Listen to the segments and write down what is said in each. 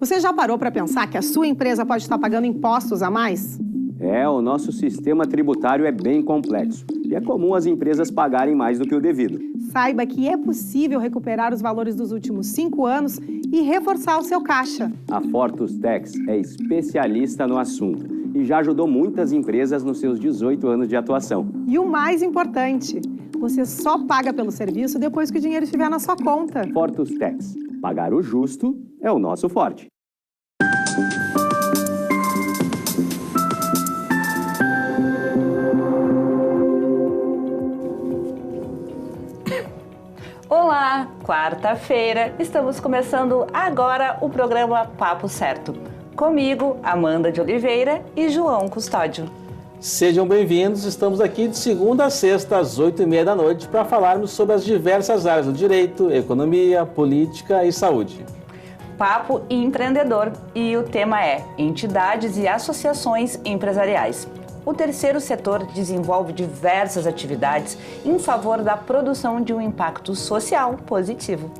Você já parou para pensar que a sua empresa pode estar pagando impostos a mais? O nosso sistema tributário é bem complexo e é comum as empresas pagarem mais do que o devido. Saiba que é possível recuperar os valores dos últimos 5 anos e reforçar o seu caixa. A Fortus Tax é especialista no assunto e já ajudou muitas empresas nos seus 18 anos de atuação. E o mais importante, você só paga pelo serviço depois que o dinheiro estiver na sua conta. Fortus Tax. Pagar o justo é o nosso forte. Olá, quarta-feira, estamos começando agora o programa Papo Certo. Comigo, Amanda de Oliveira e João Custódio. Sejam bem-vindos, estamos aqui de segunda a sexta às 8h30 da noite para falarmos sobre as diversas áreas do direito, economia, política e saúde. Papo empreendedor e o tema é entidades e associações empresariais. O terceiro setor desenvolve diversas atividades em favor da produção de um impacto social positivo.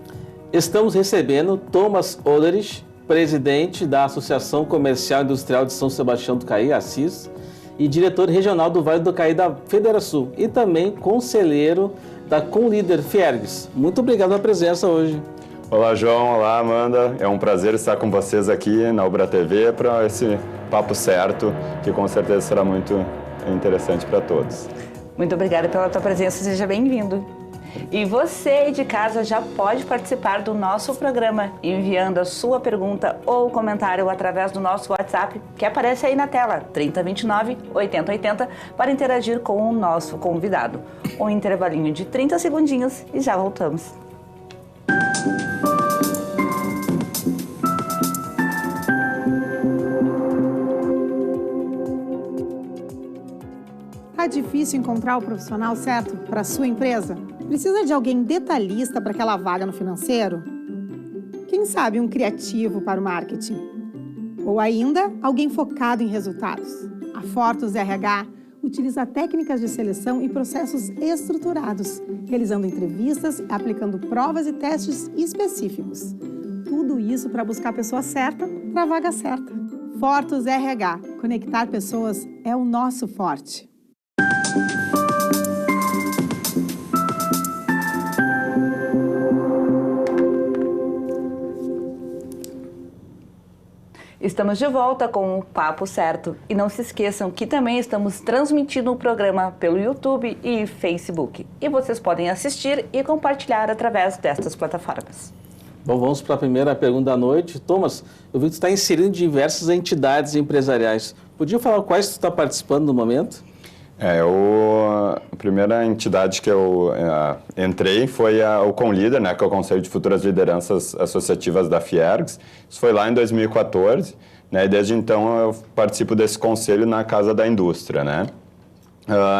Estamos recebendo Thomas Oderich, presidente da Associação Comercial e Industrial de São Sebastião do Caí, ACIS, e diretor regional do Vale do Caí da Federação e também conselheiro da Conlíder Fiergs. Muito obrigado pela presença hoje. Olá, João. Olá, Amanda. É um prazer estar com vocês aqui na Ubra TV para esse Papo Certo, que com certeza será muito interessante para todos. Muito obrigada pela tua presença, seja bem-vindo. E você de casa já pode participar do nosso programa enviando a sua pergunta ou comentário através do nosso WhatsApp que aparece aí na tela, 3029-8080, para interagir com o nosso convidado. Um intervalinho de 30 segundinhos e já voltamos. Tá difícil encontrar o profissional certo para a sua empresa? Precisa de alguém detalhista para aquela vaga no financeiro? Quem sabe um criativo para o marketing? Ou ainda, alguém focado em resultados? A Fortus RH utiliza técnicas de seleção e processos estruturados, realizando entrevistas, aplicando provas e testes específicos. Tudo isso para buscar a pessoa certa para a vaga certa. Fortus RH. Conectar pessoas é o nosso forte. Estamos de volta com o Papo Certo e não se esqueçam que também estamos transmitindo o programa pelo YouTube e Facebook. E vocês podem assistir e compartilhar através destas plataformas. Bom, vamos para a primeira pergunta da noite. Thomas, eu vi que você está inserido em diversas entidades empresariais. Podia falar quais você está participando no momento? A primeira entidade que eu entrei foi o Conlíder, né, que é o Conselho de Futuras Lideranças Associativas da Fiergs. Isso foi lá em 2014, né, e desde então eu participo desse conselho na Casa da Indústria, né.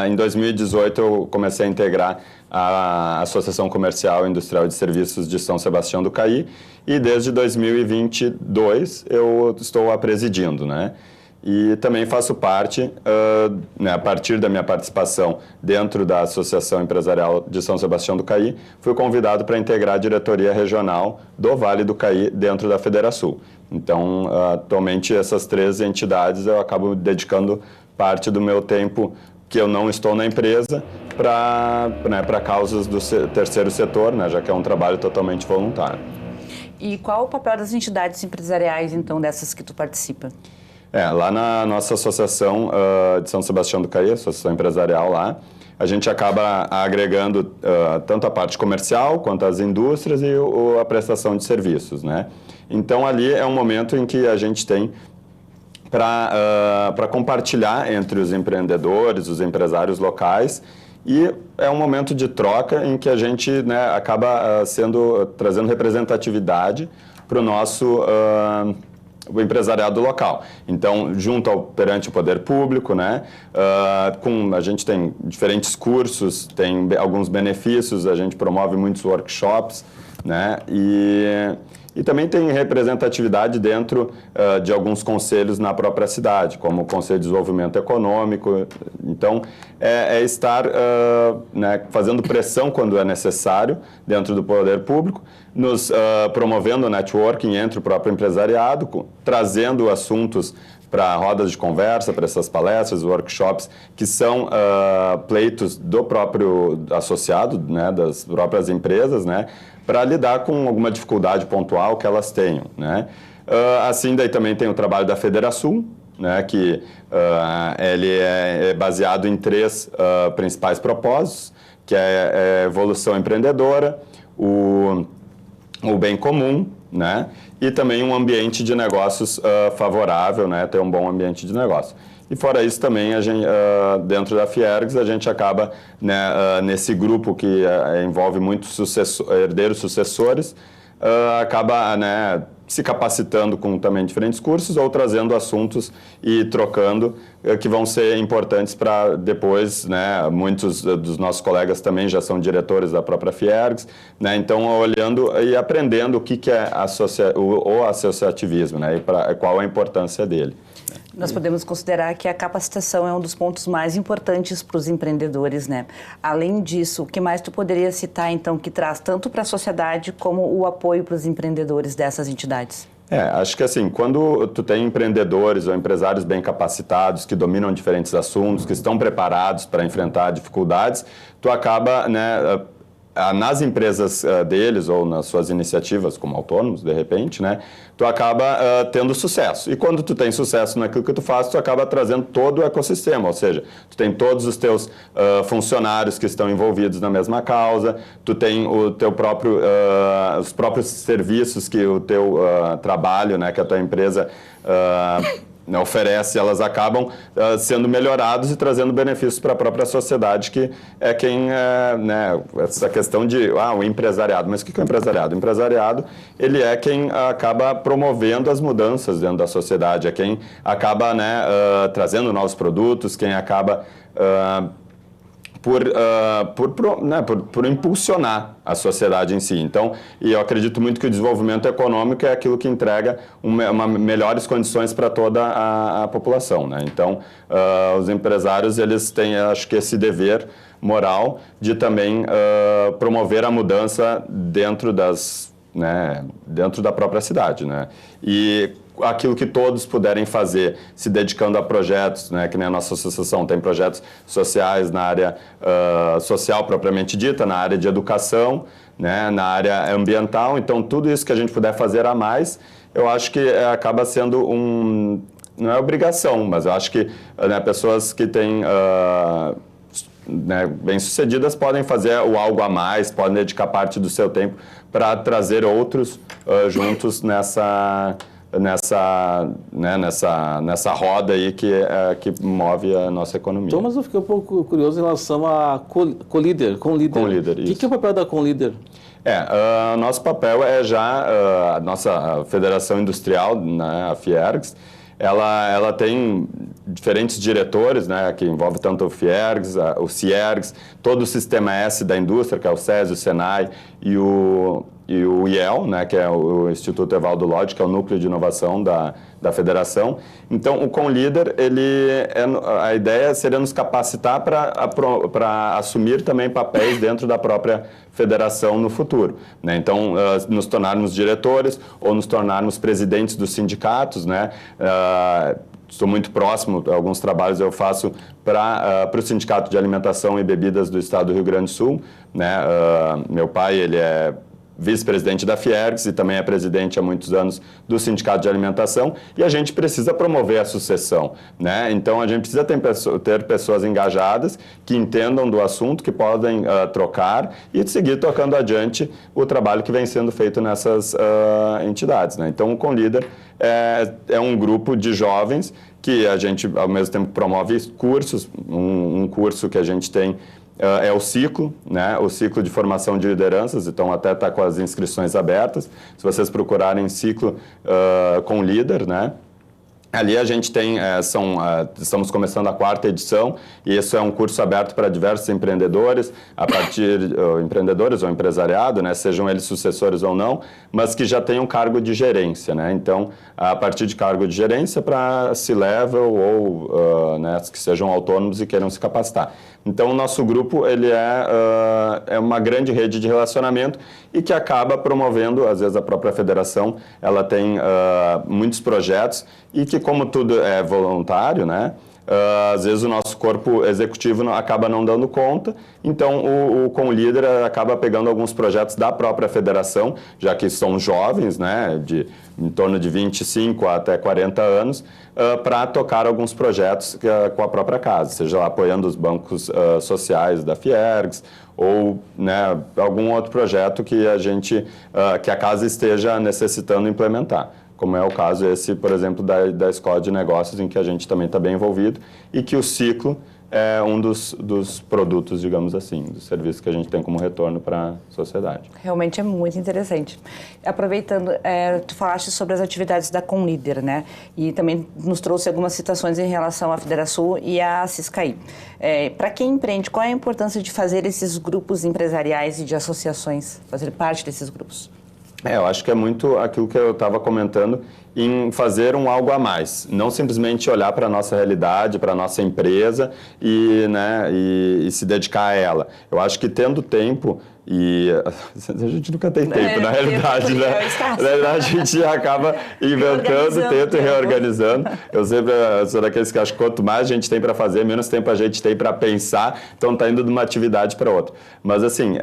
Em 2018 eu comecei a integrar a Associação Comercial e Industrial de Serviços de São Sebastião do Caí e desde 2022 eu estou a presidindo, né. E também faço parte, né, a partir da minha participação dentro da Associação Empresarial de São Sebastião do Caí, fui convidado para integrar a diretoria regional do Vale do Caí dentro da Federação. Então, atualmente, essas 3 entidades eu acabo dedicando parte do meu tempo que eu não estou na empresa para causas do terceiro setor, né, já que é um trabalho totalmente voluntário. E qual o papel das entidades empresariais, então, dessas que tu participa? Lá na nossa associação de São Sebastião do Caí, associação empresarial lá, a gente acaba agregando tanto a parte comercial quanto as indústrias e a prestação de serviços, né? Então, ali é um momento em que a gente tem para compartilhar entre os empreendedores, os empresários locais, e é um momento de troca em que a gente, né, acaba trazendo representatividade para o nosso o empresariado local. Então, perante o poder público, né, a gente tem diferentes cursos, tem alguns benefícios, a gente promove muitos workshops, né, e e também tem representatividade dentro de alguns conselhos na própria cidade, como o Conselho de Desenvolvimento Econômico. Então, é estar né, fazendo pressão quando é necessário dentro do poder público, nos promovendo o networking entre o próprio empresariado, trazendo assuntos para rodas de conversa, para essas palestras, workshops, que são pleitos do próprio associado, né, das próprias empresas, né, para lidar com alguma dificuldade pontual que elas tenham, né. Assim, daí também tem o trabalho da Federação, né, que ele é baseado em 3 principais propósitos, que é a evolução empreendedora, o bem comum, né, e também um ambiente de negócios favorável, né, ter um bom ambiente de negócio. E fora isso também, a gente, dentro da Fiergs, a gente acaba, né, nesse grupo que envolve muitos herdeiros sucessores, acaba, né, se capacitando com também diferentes cursos ou trazendo assuntos e trocando que vão ser importantes para depois, né, muitos dos nossos colegas também já são diretores da própria Fiergs, né, então olhando e aprendendo o que é o associativismo, né, e qual a importância dele. Nós podemos considerar que a capacitação é um dos pontos mais importantes para os empreendedores, né? Além disso, o que mais tu poderia citar, então, que traz tanto para a sociedade como o apoio para os empreendedores dessas entidades? Acho que assim, quando tu tem empreendedores ou empresários bem capacitados, que dominam diferentes assuntos, que estão preparados para enfrentar dificuldades, tu acaba, né, nas empresas deles ou nas suas iniciativas como autônomos, de repente, né, tu acaba tendo sucesso. E quando tu tem sucesso naquilo que tu faz, tu acaba trazendo todo o ecossistema, ou seja, tu tem todos os teus funcionários que estão envolvidos na mesma causa, tu tem o teu próprio, os próprios serviços que o teu trabalho, né, que a tua empresa oferece, elas acabam sendo melhorados e trazendo benefícios para a própria sociedade, que é quem, né, essa questão de, o empresariado, mas o que é o empresariado? O empresariado, ele é quem acaba promovendo as mudanças dentro da sociedade, é quem acaba, né, trazendo novos produtos, quem acaba por impulsionar a sociedade em si. Então, e eu acredito muito que o desenvolvimento econômico é aquilo que entrega melhores condições para toda a população, né? Então, os empresários, eles têm, acho que, esse dever moral de também promover a mudança dentro dentro da própria cidade, né? E aquilo que todos puderem fazer, se dedicando a projetos, né, que nem a nossa associação tem projetos sociais na área social propriamente dita, na área de educação, né, na área ambiental. Então, tudo isso que a gente puder fazer a mais, eu acho que acaba sendo não é obrigação, mas eu acho que, né, pessoas que têm né, bem-sucedidas podem fazer o algo a mais, podem dedicar parte do seu tempo para trazer outros juntos nessa roda aí que move a nossa economia. Thomas, eu fiquei um pouco curioso em relação a Conlíder. Conlíder, isso. O que é o papel da Conlíder? Nosso papel é já a nossa Federação Industrial, né, a Fiergs. Ela tem diferentes diretores, né, que envolve tanto o Fiergs, o Ciergs, todo o sistema S da indústria, que é o SESI, o SENAI e o IEL, né, que é o Instituto Evaldo Lodge, que é o núcleo de inovação da federação. Então, o Conlíder, a ideia seria nos capacitar para assumir também papéis dentro da própria federação no futuro, né? Então, nos tornarmos diretores ou nos tornarmos presidentes dos sindicatos, né? Estou muito próximo, alguns trabalhos eu faço para o Sindicato de Alimentação e Bebidas do Estado do Rio Grande do Sul, né? Meu pai, ele é vice-presidente da Fiergs e também é presidente há muitos anos do Sindicato de Alimentação, e a gente precisa promover a sucessão, né? Então, a gente precisa ter pessoas engajadas que entendam do assunto, que podem trocar e seguir tocando adiante o trabalho que vem sendo feito nessas entidades, né? Então, o Conlíder é um grupo de jovens que a gente, ao mesmo tempo, promove cursos, um curso que a gente tem é o ciclo, né? O ciclo de formação de lideranças, então até está com as inscrições abertas. Se vocês procurarem ciclo com líder, né? Ali a gente tem, estamos começando a 4ª edição, e isso é um curso aberto para diversos empreendedores, empreendedores ou empresariado, né, sejam eles sucessores ou não, mas que já tenham cargo de gerência, né? Então, a partir de cargo de gerência para C-level ou né, que sejam autônomos e queiram se capacitar. Então, o nosso grupo ele é uma grande rede de relacionamento e que acaba promovendo, às vezes a própria federação, ela tem muitos projetos e que, como tudo é voluntário, né, às vezes o nosso corpo executivo acaba não dando conta, então o Conlíder acaba pegando alguns projetos da própria federação, já que são jovens, né, em torno de 25 até 40 anos, para tocar alguns projetos com a própria casa, seja lá apoiando os bancos sociais da Fiergs, ou né, algum outro projeto que a casa esteja necessitando implementar, como é o caso esse, por exemplo, da Escola de Negócios, em que a gente também está bem envolvido, e que o ciclo é um dos produtos, digamos assim, dos serviços que a gente tem como retorno para a sociedade. Realmente é muito interessante. Aproveitando, tu falaste sobre as atividades da Conlíder, né? E também nos trouxe algumas citações em relação à Federação e à Ciscaí. Para quem empreende, qual é a importância de fazer esses grupos empresariais e de associações, fazer parte desses grupos? Eu acho que é muito aquilo que eu estava comentando, em fazer algo a mais, não simplesmente olhar para a nossa realidade, para a nossa empresa e se dedicar a ela. Eu acho que tendo tempo, e a gente nunca tem tempo, na realidade, né? Na realidade, a gente acaba inventando, tenta e reorganizando. Eu sempre sou daqueles que acho que quanto mais a gente tem para fazer, menos tempo a gente tem para pensar, então está indo de uma atividade para outra. Mas assim,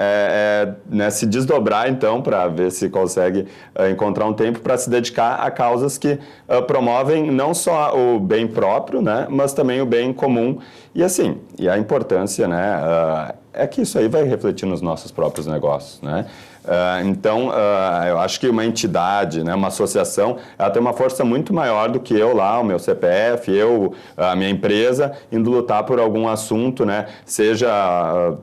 né, se desdobrar então, para ver se consegue encontrar um tempo para se dedicar a causas que promovem não só o bem próprio, né, mas também o bem comum. E assim, e a importância, né, é que isso aí vai refletir nos nossos próprios negócios, né? Então, eu acho que uma entidade, né, uma associação, ela tem uma força muito maior do que eu lá, o meu CPF, a minha empresa, indo lutar por algum assunto, né, seja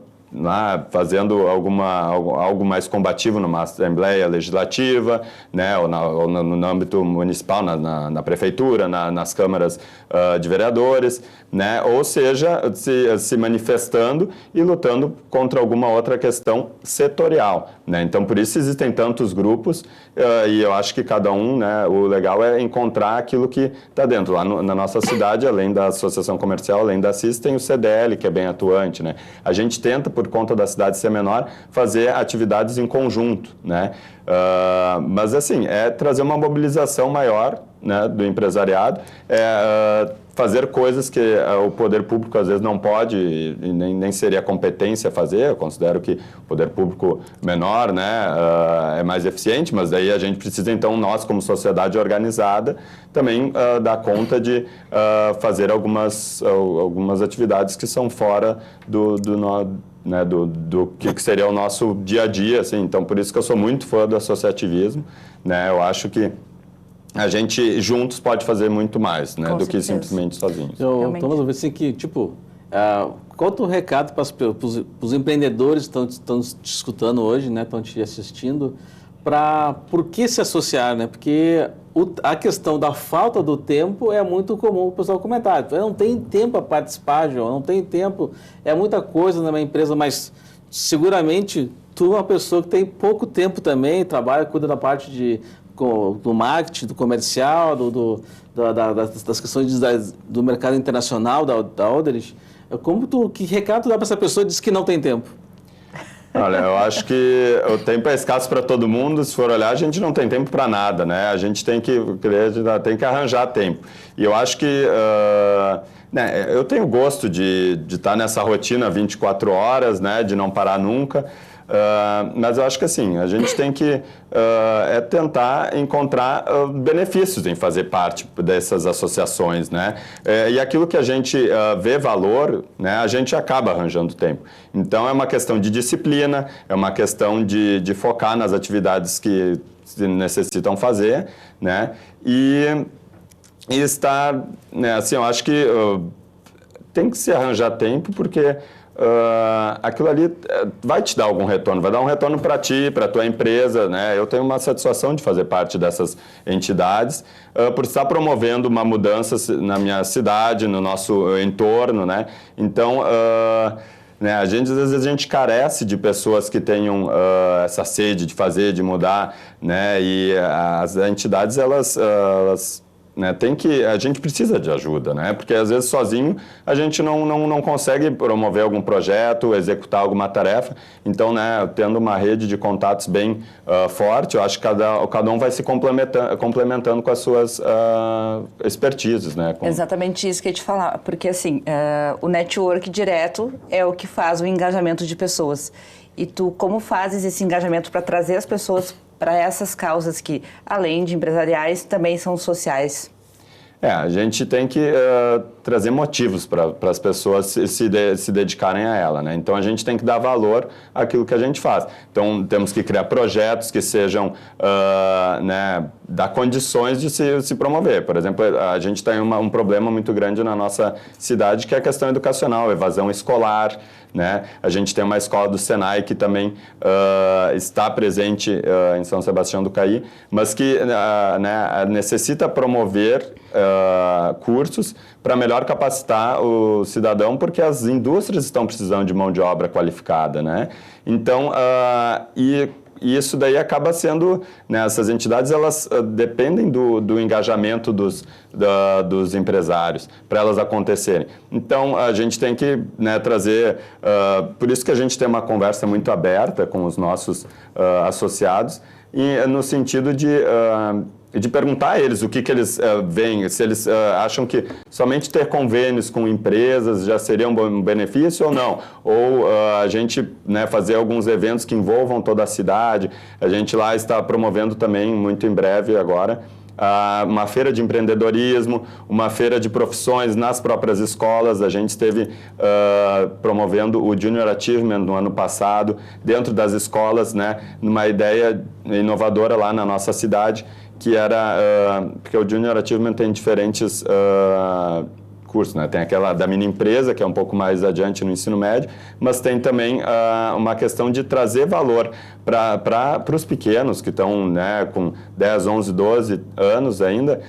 fazendo algo mais combativo numa Assembleia Legislativa, né, ou no âmbito municipal, na prefeitura, nas câmaras de vereadores, né, ou seja, se manifestando e lutando contra alguma outra questão setorial, né? Então, por isso existem tantos grupos e eu acho que cada um, né, o legal é encontrar aquilo que está dentro. Lá na nossa cidade, além da Associação Comercial, além da CIS, tem o CDL, que é bem atuante, né? A gente tenta, por conta da cidade ser menor, fazer atividades em conjunto, né? Mas, assim, é trazer uma mobilização maior, né, do empresariado, fazer coisas que o poder público às vezes não pode e nem seria competência fazer. Eu considero que o poder público menor, né, é mais eficiente, mas daí a gente precisa, então, nós como sociedade organizada, também dar conta de fazer algumas atividades que são fora do que seria o nosso dia a dia, assim. Então, por isso que eu sou muito fã do associativismo, né? Eu acho que a gente juntos pode fazer muito mais, né, do que simplesmente sozinhos. Thomas, eu assim que, qual é o teu recado para os empreendedores que estão te escutando hoje, né, estão te assistindo, por que se associar, né? Porque a questão da falta do tempo é muito comum o pessoal comentar. Eu não tenho tempo para participar, João, não tenho tempo, é muita coisa na minha empresa, mas seguramente tu é uma pessoa que tem pouco tempo também, trabalha, cuida da parte do marketing, do comercial, das questões do mercado internacional da Oderich. Que recado tu dá para essa pessoa que diz que não tem tempo? Olha, eu acho que o tempo é escasso para todo mundo. Se for olhar, a gente não tem tempo para nada, né? A gente tem que arranjar tempo. E eu acho que né, eu tenho gosto de estar nessa rotina 24 horas, né, de não parar nunca. Mas eu acho que assim, a gente tem que tentar encontrar benefícios em fazer parte dessas associações, né? E aquilo que a gente vê valor, né, a gente acaba arranjando tempo. Então é uma questão de disciplina, é uma questão de focar nas atividades que se necessitam fazer, né? E estar, né, assim, eu acho que tem que se arranjar tempo, porque aquilo ali vai te dar algum retorno, vai dar um retorno para ti, para a tua empresa, né? Eu tenho uma satisfação de fazer parte dessas entidades, por estar promovendo uma mudança na minha cidade, no nosso entorno, né? Então, né, às vezes a gente carece de pessoas que tenham essa sede de fazer, de mudar, né? E as entidades, elas né, a gente precisa de ajuda, né? Porque às vezes sozinho a gente não consegue promover algum projeto, executar alguma tarefa. Então, né, tendo uma rede de contatos bem forte, eu acho que cada um vai se complementando com as suas expertises, né? Exatamente isso que eu ia te falar, porque assim, o network direto é o que faz o engajamento de pessoas. E tu, como fazes esse engajamento para trazer as pessoas para essas causas que, além de empresariais, também são sociais? A gente tem que trazer motivos para as pessoas se dedicarem a ela, né? Então, a gente tem que dar valor àquilo que a gente faz. Então, temos que criar projetos que sejam, né, dar condições de se promover. Por exemplo, a gente tem um problema muito grande na nossa cidade, que é a questão educacional, evasão escolar, né? A gente tem uma escola do Senai que também está presente em São Sebastião do Caí, mas que né, necessita promover cursos para melhor capacitar o cidadão, porque as indústrias estão precisando de mão de obra qualificada, né? Então, e isso daí acaba sendo, né, essas entidades, elas dependem do engajamento dos empresários para elas acontecerem. Então, a gente tem que, né, trazer, por isso que a gente tem uma conversa muito aberta com os nossos associados, e no sentido de perguntar a eles o que eles veem, se eles acham que somente ter convênios com empresas já seria um benefício ou não. Ou a gente, né, fazer alguns eventos que envolvam toda a cidade. A gente lá está promovendo também, muito em breve agora, uma feira de empreendedorismo, uma feira de profissões nas próprias escolas. A gente esteve promovendo o Junior Achievement no ano passado, dentro das escolas, né, numa ideia inovadora lá na nossa cidade, que era, porque o Junior Achievement tem diferentes cursos, né? Tem aquela da mini empresa, que é um pouco mais adiante no ensino médio, mas tem também uma questão de trazer valor para os pequenos, que estão, né, com 10, 11, 12 anos ainda,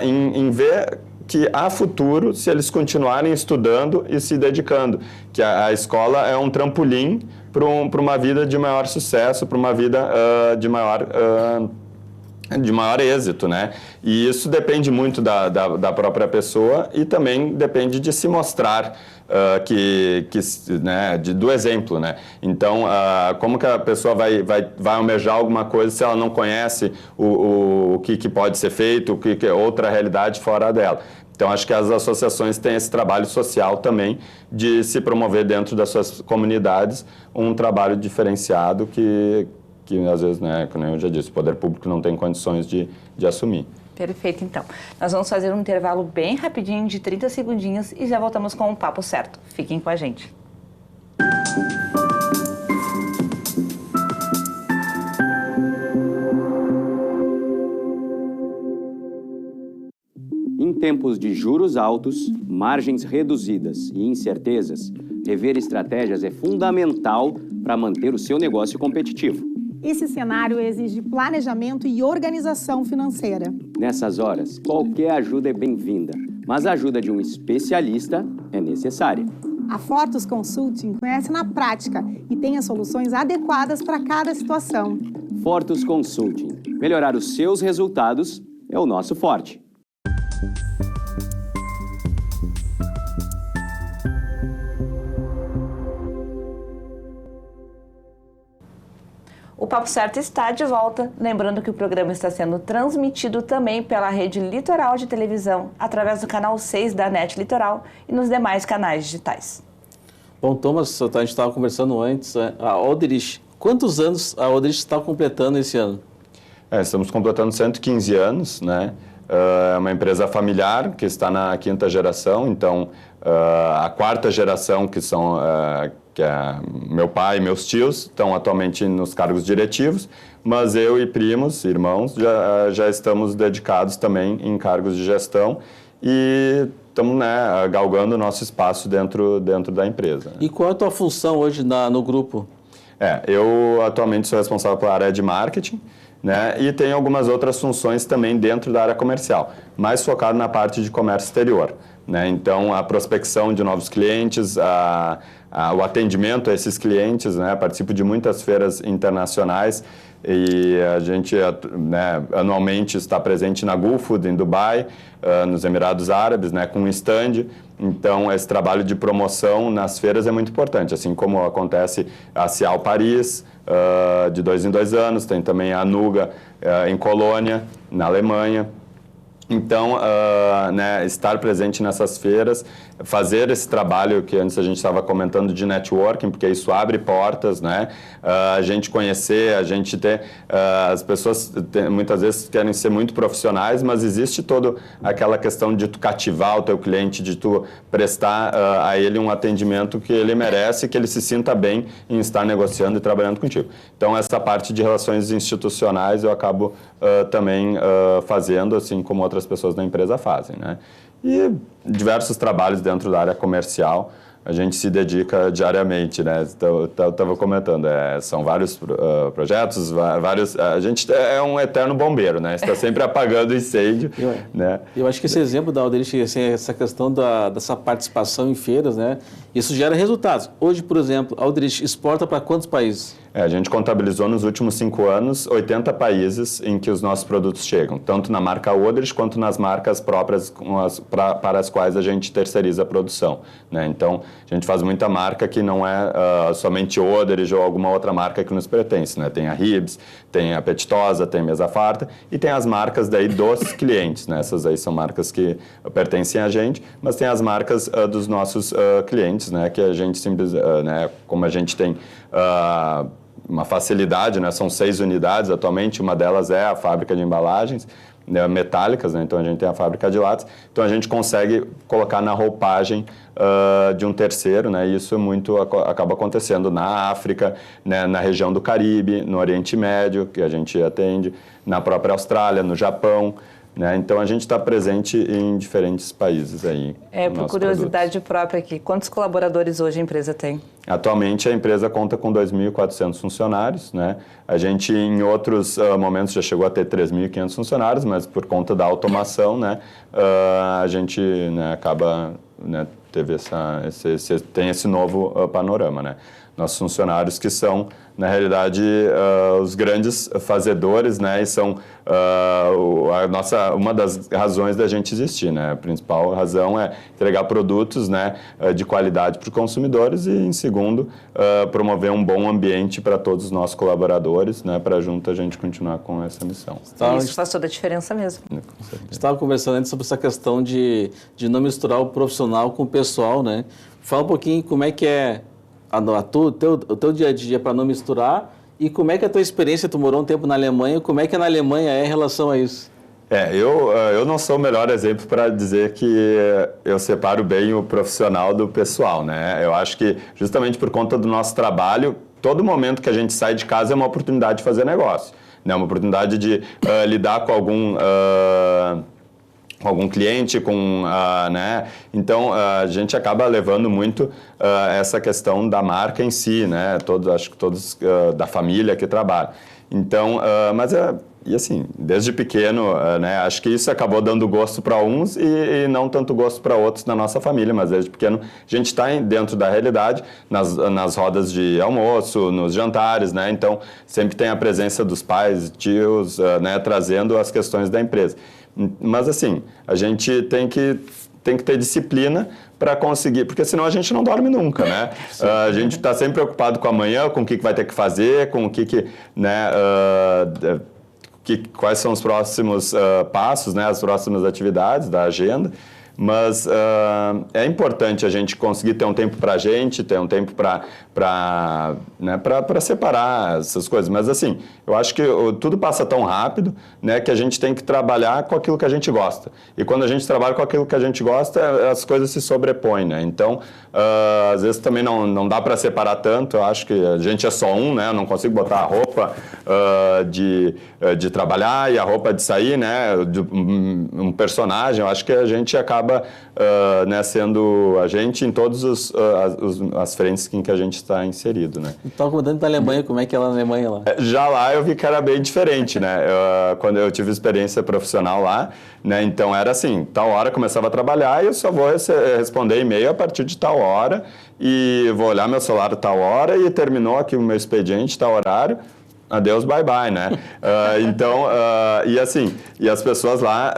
em ver que há futuro se eles continuarem estudando e se dedicando, que a escola é um trampolim para uma vida de maior sucesso, para uma vida de maior êxito, né? E isso depende muito da própria pessoa e também depende de se mostrar, né, do exemplo, né? Então, como que a pessoa vai almejar alguma coisa se ela não conhece o que pode ser feito, o que é outra realidade fora dela? Então, acho que as associações têm esse trabalho social também de se promover dentro das suas comunidades um trabalho diferenciado que às vezes, né, como eu já disse, o poder público não tem condições de assumir. Perfeito, então. Nós vamos fazer um intervalo bem rapidinho, de 30 segundinhos, e já voltamos com o Papo Certo. Fiquem com a gente. Em tempos de juros altos, margens reduzidas e incertezas, rever estratégias é fundamental para manter o seu negócio competitivo. Esse cenário exige planejamento e organização financeira. Nessas horas, qualquer ajuda é bem-vinda, mas a ajuda de um especialista é necessária. A Fortus Consulting conhece na prática e tem as soluções adequadas para cada situação. Fortus Consulting. Melhorar os seus resultados é o nosso forte. O Papo Certo está de volta, lembrando que o programa está sendo transmitido também pela Rede Litoral de Televisão, através do canal 6 da NET Litoral e nos demais canais digitais. Bom, Thomas, a gente estava conversando antes, a Oderich, quantos anos a Oderich está completando esse ano? Estamos completando 115 anos, né? É uma empresa familiar que está na 5ª geração, então a 4ª geração, que é meu pai e meus tios, estão atualmente nos cargos diretivos, mas eu e primos, irmãos, já estamos dedicados também em cargos de gestão e estamos, né, galgando o nosso espaço dentro da empresa. E qual é a tua função hoje no grupo? Eu atualmente sou responsável pela área de marketing, né, e tenho algumas outras funções também dentro da área comercial, mais focado na parte de comércio exterior, né? Então, a prospecção de novos clientes, o atendimento a esses clientes, né? Participo de muitas feiras internacionais e a gente, né, anualmente está presente na Gulfood, em Dubai, nos Emirados Árabes, né, com um stand. Então, esse trabalho de promoção nas feiras é muito importante, assim como acontece a Cial Paris, de 2 em 2 anos, tem também a Nuga em Colônia, na Alemanha. Então, né, estar presente nessas feiras, fazer esse trabalho que antes a gente estava comentando de networking, porque isso abre portas, né? A gente conhecer, a gente ter... as pessoas muitas vezes querem ser muito profissionais, mas existe toda aquela questão de tu cativar o teu cliente, de tu prestar a ele um atendimento que ele merece, que ele se sinta bem em estar negociando e trabalhando contigo. Então, essa parte de relações institucionais eu acabo também fazendo, assim como outras pessoas da empresa fazem, né? E diversos trabalhos dentro da área comercial a gente se dedica diariamente, né? Eu estava comentando, são vários projetos, vários... A gente é um eterno bombeiro, né? Está sempre apagando incêndio, né? Eu acho que esse exemplo da Alderich, assim, essa questão dessa participação em feiras, né? Isso gera resultados. Hoje, por exemplo, a Alderich exporta para quantos países? A gente contabilizou nos últimos 5 anos 80 países em que os nossos produtos chegam, tanto na marca Odrich quanto nas marcas próprias para as quais a gente terceiriza a produção, né? Então, a gente faz muita marca que não é somente Odrich ou alguma outra marca que nos pertence, né? Tem a Ribs, tem a Apetitosa, tem a Mesa Farta e tem as marcas daí dos clientes, né? Essas aí são marcas que pertencem a gente, mas tem as marcas dos nossos clientes, né? Que a gente né? Como a gente tem uma facilidade, né? São 6 unidades atualmente, uma delas é a fábrica de embalagens, né, metálicas, né? Então a gente tem a fábrica de latas, então a gente consegue colocar na roupagem de um terceiro, né? E isso muito acaba acontecendo na África, né? Na região do Caribe, no Oriente Médio, que a gente atende, na própria Austrália, no Japão, né? Então a gente está presente em diferentes países aí. Por curiosidade própria aqui, quantos colaboradores hoje a empresa tem? Atualmente a empresa conta com 2.400 funcionários, né? A gente em outros momentos já chegou a ter 3.500 funcionários, mas por conta da automação, né? A gente, né, acaba, né, tem esse novo panorama, né? Nossos funcionários que são, na realidade, os grandes fazedores, né? E são uma das razões da gente existir, né? A principal razão é entregar produtos, né, de qualidade para os consumidores e, em segundo, promover um bom ambiente para todos os nossos colaboradores, né? Para junto a gente continuar com essa missão. Isso faz toda a diferença mesmo. Estava conversando antes sobre essa questão de não misturar o profissional com o pessoal, né? Fala um pouquinho como é que é o teu dia a dia para não misturar e como é que é a tua experiência, tu morou um tempo na Alemanha, como é que na Alemanha é em relação a isso? Eu não sou o melhor exemplo para dizer que eu separo bem o profissional do pessoal, né? Eu acho que justamente por conta do nosso trabalho, todo momento que a gente sai de casa é uma oportunidade de fazer negócio, né? Uma oportunidade de lidar com algum cliente, né? Então, a gente acaba levando muito essa questão da marca em si, né? Acho que todos da família que trabalham. Então, e assim, desde pequeno, né? Acho que isso acabou dando gosto para uns e não tanto gosto para outros na nossa família, mas desde pequeno a gente está dentro da realidade, nas rodas de almoço, nos jantares, né? Então, sempre tem a presença dos pais, tios, né? Trazendo as questões da empresa. Mas assim, a gente tem que ter disciplina para conseguir, porque senão a gente não dorme nunca, né? A gente está sempre preocupado com amanhã, com o que vai ter que fazer, com o que né? Quais são os próximos passos, né? As próximas atividades da agenda. Mas é importante a gente conseguir ter um tempo para a gente, ter um tempo para separar essas coisas. Mas assim, eu acho que tudo passa tão rápido, né, que a gente tem que trabalhar com aquilo que a gente gosta. E quando a gente trabalha com aquilo que a gente gosta, as coisas se sobrepõem, né? Então, às vezes também não dá para separar tanto. Eu acho que a gente é só um, né? Eu não consigo botar a roupa de trabalhar e a roupa de sair, né? De um personagem. Eu acho que a gente acaba né, sendo a gente em todas as frentes em que a gente está inserido, né? Então, comandante da Alemanha, como é que é lá na Alemanha lá? Já lá eu vi que era bem diferente, né? Quando eu tive experiência profissional lá, né? Então era assim, tal hora começava a trabalhar e eu só vou responder e-mail a partir de tal hora e vou olhar meu celular tal hora e terminou aqui o meu expediente, tal horário. Adeus, bye bye, né? Então, e assim, e as pessoas lá,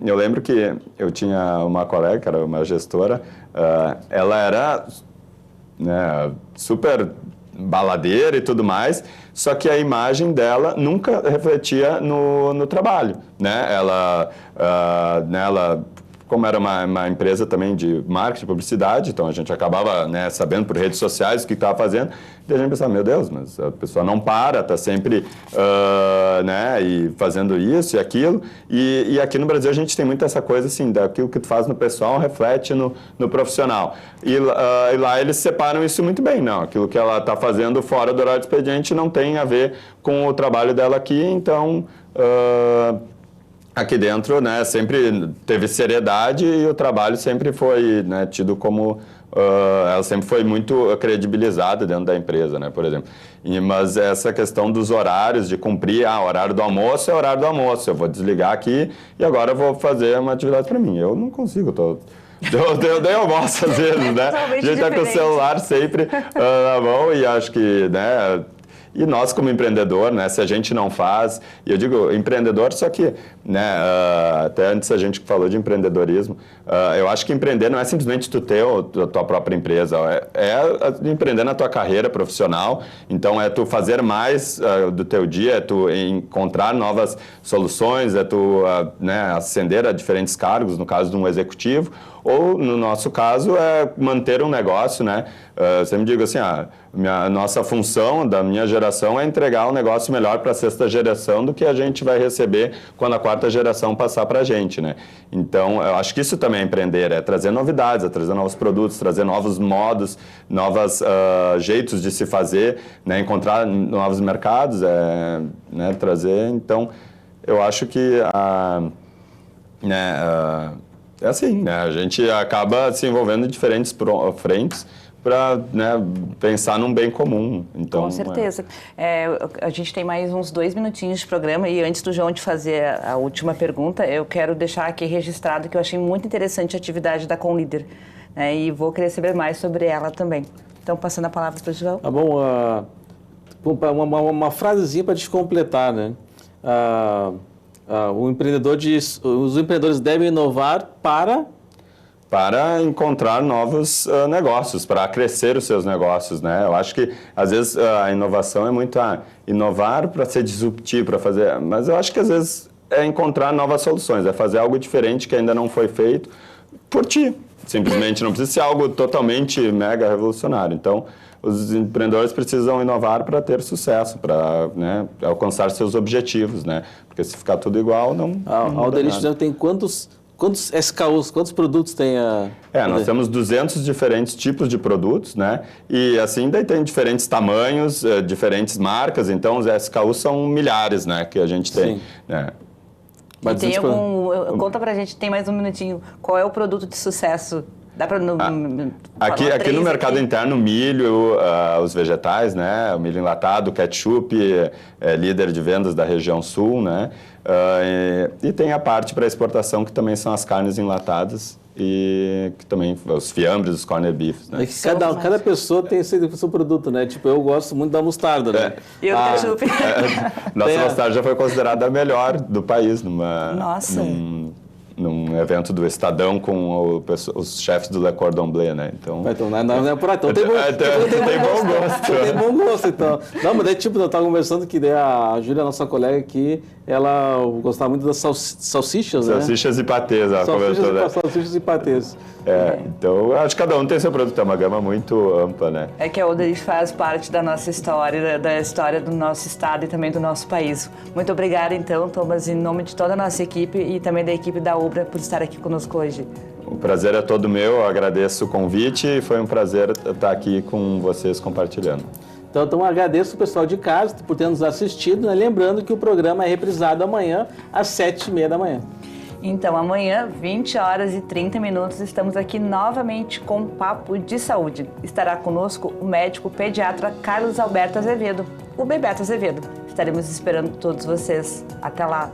eu lembro que eu tinha uma colega, que era uma gestora, ela era, né, super baladeira e tudo mais, só que a imagem dela nunca refletia no trabalho, né? Ela, como era uma empresa também de marketing, publicidade, então a gente acabava, né, sabendo por redes sociais o que estava fazendo, e a gente pensava, meu Deus, mas a pessoa não para, está sempre né, e fazendo isso e aquilo, e aqui no Brasil a gente tem muito essa coisa assim, daquilo que tu faz no pessoal reflete no profissional, e lá eles separam isso muito bem, não, aquilo que ela está fazendo fora do horário de expediente não tem a ver com o trabalho dela aqui, então... Aqui dentro, né, sempre teve seriedade e o trabalho sempre foi, né, tido como... ela sempre foi muito credibilizada dentro da empresa, né, por exemplo. Mas essa questão dos horários, de cumprir, o horário do almoço é o horário do almoço, eu vou desligar aqui e agora eu vou fazer uma atividade para mim. Eu não consigo, eu almoço às vezes, né? A gente está com o celular sempre na mão e acho que, né... E nós, como empreendedor, né, se a gente não faz, e eu digo empreendedor, só que, né, até antes a gente falou de empreendedorismo, eu acho que empreender não é simplesmente tu ter a tua própria empresa, é empreender na tua carreira profissional, então é tu fazer mais do teu dia, é tu encontrar novas soluções, é tu né, ascender a diferentes cargos, no caso de um executivo, ou, no nosso caso, é manter um negócio, né? Eu sempre digo assim, a nossa função da minha geração é entregar um negócio melhor para a sexta geração do que a gente vai receber quando a quarta geração passar para a gente, né? Então, eu acho que isso também é empreender, é trazer novidades, é trazer novos produtos, trazer novos modos, novos jeitos de se fazer, né? Encontrar novos mercados, né? Trazer... Então, eu acho que é assim, né? A gente acaba se envolvendo em diferentes frentes para, né, pensar num bem comum. Então, com certeza. A gente tem mais uns 2 minutinhos de programa e antes do João te fazer a última pergunta, eu quero deixar aqui registrado que eu achei muito interessante a atividade da Conlíder, né, e vou querer saber mais sobre ela também. Então, passando a palavra para o João. Tá bom, uma frasezinha para te completar, né? Os empreendedores devem inovar para encontrar novos negócios, para crescer os seus negócios, né? Eu acho que, às vezes, a inovação é muito inovar para ser disruptivo, para fazer... Mas eu acho que, às vezes, é encontrar novas soluções, é fazer algo diferente que ainda não foi feito por ti. Simplesmente, não precisa ser algo totalmente mega revolucionário. Então, os empreendedores precisam inovar para ter sucesso, para, né, alcançar seus objetivos, né? Porque se ficar tudo igual, não a Alderich tem quantos SKUs, quantos produtos tem nós temos 200 diferentes tipos de produtos, né? E assim, daí tem diferentes tamanhos, diferentes marcas, então os SKUs são milhares, né? Que a gente tem, sim, né? Mas tem conta pra gente, tem mais um minutinho, qual é o produto de sucesso? Dá para aqui no mercado interno, milho, os vegetais, né? O milho enlatado, o ketchup, líder de vendas da região sul, né? E tem a parte para exportação, que também são as carnes enlatadas e que também os fiambres, os corned beefs, né? É que cada pessoa tem seu produto, né? Tipo, eu gosto muito da mostarda, né? E o ketchup? Nossa mostarda já foi considerada a melhor do país Nossa! num evento do Estadão com os chefes do Le Cordon Bleu, né? Então, Então não é por aí. Então tem bom gosto. Tem bom gosto, então. Não, mas daí, tipo, eu estava conversando que daí a Júlia, nossa colega aqui, ela gostava muito das salsichas, né? Salsichas e patês, ela comentou, né? Salsichas e patês. Então, acho que cada um tem seu produto, é uma gama muito ampla, né? É que a Oderich faz parte da nossa história, da história do nosso estado e também do nosso país. Muito obrigada, então, Thomas, em nome de toda a nossa equipe e também da equipe da Ubra, por estar aqui conosco hoje. O prazer é todo meu, eu agradeço o convite e foi um prazer estar aqui com vocês compartilhando. Então agradeço o pessoal de casa por ter nos assistido, né? Lembrando que o programa é reprisado amanhã às 7h30 da manhã. Então, amanhã, 20h30, estamos aqui novamente com Papo de Saúde. Estará conosco o médico pediatra Carlos Alberto Azevedo, o Bebeto Azevedo. Estaremos esperando todos vocês. Até lá!